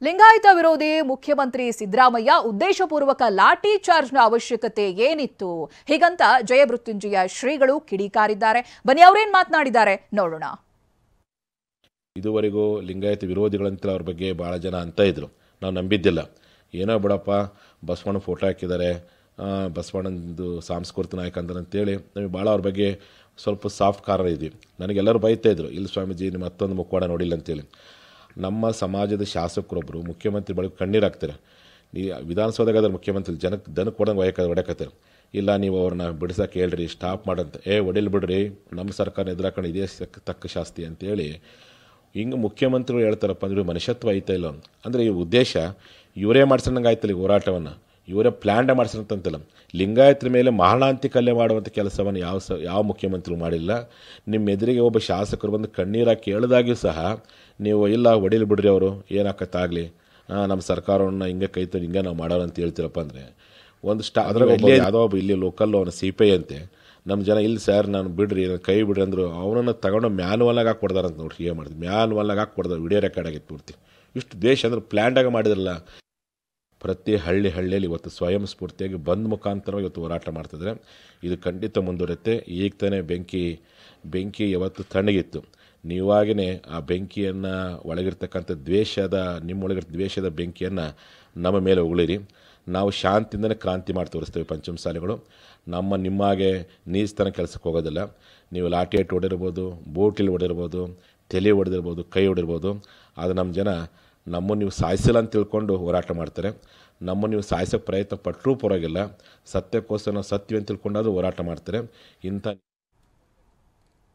ಲಿಂಗಾಯತ ವಿರೋಧಿ ಮುಖ್ಯಮಂತ್ರಿ ಸಿದ್ದರಾಮಯ್ಯ ಉದ್ದೇಶಪೂರ್ವಕ ಲಾಠಿ ಚಾರ್ಜ್ನ ಅವಶ್ಯಕತೆ ಏನಿತ್ತು ಹೀಗಂತ ಜಯಮೃತ್ಯುಂಜಯ ಶ್ರೀಗಳು ಕಿಡಿಕಾರಿದ್ದಾರೆ. ಬನ್ನಿ ಅವರೇನ್ ಮಾತನಾಡಿದ್ದಾರೆ ನೋಡೋಣ. ಇದುವರೆಗೂ ಲಿಂಗಾಯತ ವಿರೋಧಿಗಳಂತ ಅವ್ರ ಬಗ್ಗೆ ಭಾಳ ಜನ ಅಂತ ಇದ್ರು. ನಾವು ನಂಬಿದ್ದಿಲ್ಲ. ಏನೋ ಬಿಡಪ್ಪ, ಬಸವಣ್ಣ ಫೋಟೋ ಹಾಕಿದ್ದಾರೆ, ಬಸವಣ್ಣಂದು ಸಾಂಸ್ಕೃತಿಕ ನಾಯಕ ಅಂತೇಳಿ ನಮಗೆ ಭಾಳ ಅವ್ರ ಬಗ್ಗೆ ಸ್ವಲ್ಪ ಸಾಫ್ಟ್ ಕಾರ್ನರ್ ಇದ್ವಿ. ನನಗೆಲ್ಲರೂ ಬೈತಾ ಇದ್ರು, ಇಲ್ಲಿ ಸ್ವಾಮೀಜಿ ಮತ್ತೊಂದು ಮುಖವಾಡ ನೋಡಿಲ್ಲ ಅಂತೇಳಿ. ನಮ್ಮ ಸಮಾಜದ ಶಾಸಕರೊಬ್ಬರು ಮುಖ್ಯಮಂತ್ರಿ ಬಳಿ ಕಣ್ಣೀರಾಗ್ತಾರೆ. ಈ ವಿಧಾನಸೌಧಗಾದ್ರೆ ಮುಖ್ಯಮಂತ್ರಿ ಜನಕ್ಕೆ ದನಕ್ಕೆ ಹೊಡೆದಂಗೆ ಹೊಡೆಕತ್ತಾರೆ. ಇಲ್ಲ ನೀವು ಅವ್ರನ್ನ ಬಿಡಿಸೋಕೆ ಹೇಳ್ರಿ, ಸ್ಟಾಪ್ ಮಾಡಂತ. ಹೊಡಿಲ್ ಬಿಡ್ರಿ, ನಮ್ಮ ಸರ್ಕಾರ ಎದುರಾಕೊಂಡು ಇದೇ ತಕ್ಕ ಶಾಸ್ತಿ ಅಂತೇಳಿ ಹಿಂಗೆ ಮುಖ್ಯಮಂತ್ರಿಗಳು ಹೇಳ್ತಾರಪ್ಪ ಅಂದ್ರೆ ಮನುಷ್ಯತ್ವ ಐತಾ ಇಲ್ಲ ಅಂದರೆ ಈ ಉದ್ದೇಶ ಇವರೇ ಮಾಡ್ಸೋಂಗೆ ಆಯ್ತಲ್ಲ ಈ ಹೋರಾಟವನ್ನು, ಇವರೇ ಪ್ಲ್ಯಾಂಡ ಮಾಡ್ಸೋಂತಂತಲ್ಲ. ಲಿಂಗಾಯತರ ಮೇಲೆ ಮಾರಣಾಂತಿಕ ಹಲ್ಲೆ ಮಾಡುವಂಥ ಕೆಲಸವನ್ನು ಯಾವ ಮುಖ್ಯಮಂತ್ರಿಗಳು ಮಾಡಿಲ್ಲ. ನಿಮ್ಮ ಎದುರಿಗೆ ಒಬ್ಬ ಶಾಸಕರು ಬಂದು ಕಣ್ಣೀರಾಗಿ ಕೇಳಿದಾಗ್ಯೂ ಸಹ ನೀವು ಇಲ್ಲ ಹೊಡಿಲಿ ಬಿಡ್ರಿ, ಅವರು ಏನಾಕತ್ತಾಗಲಿ, ನಮ್ಮ ಸರ್ಕಾರವನ್ನು ಹಿಂಗೆ ಕೈತ ಹಿಂಗೆ ನಾವು ಮಾಡೋರು ಅಂತ ಹೇಳ್ತೀರಪ್ಪ ಅಂದರೆ ಒಂದು ಅದ್ರಾಗ ಯಾವುದೋ ಒಬ್ಬ ಇಲ್ಲಿ ಲೋಕಲ್ ಅವನು CPI ಅಂತೆ, ನಮ್ಮ ಜನ ಇಲ್ಲಿ ಸರ್ ನಾನು ಬಿಡ್ರಿ, ನಾನು ಕೈ ಬಿಡ್ರಿ ಅಂದರು. ಅವನನ್ನು ತಗೊಂಡು ಮ್ಯಾನ್ವಲ್ಲಾಗಿ ಹಾಕಿ ಕೊಡ್ದಾರಂತ ನೋಡ್ರಿ. ಏನು ಮಾಡಿದ್ರು, ಮ್ಯಾನ್ವಲ್ಲಾಗಿ ಹಾಕಿ ಕೊಡ್ದಾರೆ. ವಿಡಿಯೋ ರೆಕಾರ್ಡ್ ಆಗಿತ್ತು ಪೂರ್ತಿ. ಇಷ್ಟು ದೇಶ ಅಂದ್ರೆ ಪ್ಲ್ಯಾಂಡಾಗಿ ಮಾಡಿದ್ರಲ್ಲ. ಪ್ರತಿ ಹಳ್ಳಿಯಲ್ಲಿ ಇವತ್ತು ಸ್ವಯಂ ಸ್ಫೂರ್ತಿಯಾಗಿ ಬಂದ್ ಮುಖಾಂತರವಾಗಿ ಇವತ್ತು ಹೋರಾಟ ಮಾಡ್ತಿದ್ರೆ ಇದು ಖಂಡಿತ ಮುಂದುವರುತ್ತೆ. ಈಗ ತಾನೇ ಬೆಂಕಿ ಯಾವತ್ತು ತಣ್ಣಗಿತ್ತು. ನೀವಾಗಿಯೇ ಆ ಬೆಂಕಿಯನ್ನು ಒಳಗಿರ್ತಕ್ಕಂಥ ನಿಮ್ಮೊಳಗಿರ್ತ ದ್ವೇಷದ ಬೆಂಕಿಯನ್ನು ನಮ್ಮ ಮೇಲೆ ಉಗುಳಿರಿ. ನಾವು ಶಾಂತಿಯಿಂದನೇ ಕ್ರಾಂತಿ ಮಾಡಿ ತೋರಿಸ್ತೇವೆ. ಪಂಚಮಸಾಲಿಗಳು ನಿಮ್ಮಾಗೆ ನೀಸ್ತನ ಕೆಲಸಕ್ಕೆ ಹೋಗೋದಿಲ್ಲ. ನೀವು ಲಾಠಿ ಇಟ್ಟು ಹೊಡಿರ್ಬೋದು, ಬೋಟಿಲಿ ಹೊಡಿರ್ಬೋದು, ತಲೆ ಹೊಡೆದಿರ್ಬೋದು, ಕೈ ಹೊಡಿರ್ಬೋದು. ಅದು ನಮ್ಮ ಜನ ನಮ್ಮನ್ನು ನೀವು ಸಾಯಿಸಿಲ್ಲ ಅಂತ ತಿಳ್ಕೊಂಡು ಹೋರಾಟ ಮಾಡ್ತಾರೆ. ನಮ್ಮನ್ನು ನೀವು ಸಾಯಿಸೋಕ್ಕೆ ಪ್ರಯತ್ನ ಪಟ್ಟರೂ ಪರವಾಗಿಲ್ಲ, ಸತ್ಯಕ್ಕೋಸ್ಕರ ನಾವು ಸತ್ಯ ಅಂತ ತಿಳ್ಕೊಂಡಾದ್ರೂ ಹೋರಾಟ ಮಾಡ್ತಾರೆ. ಇಂಥ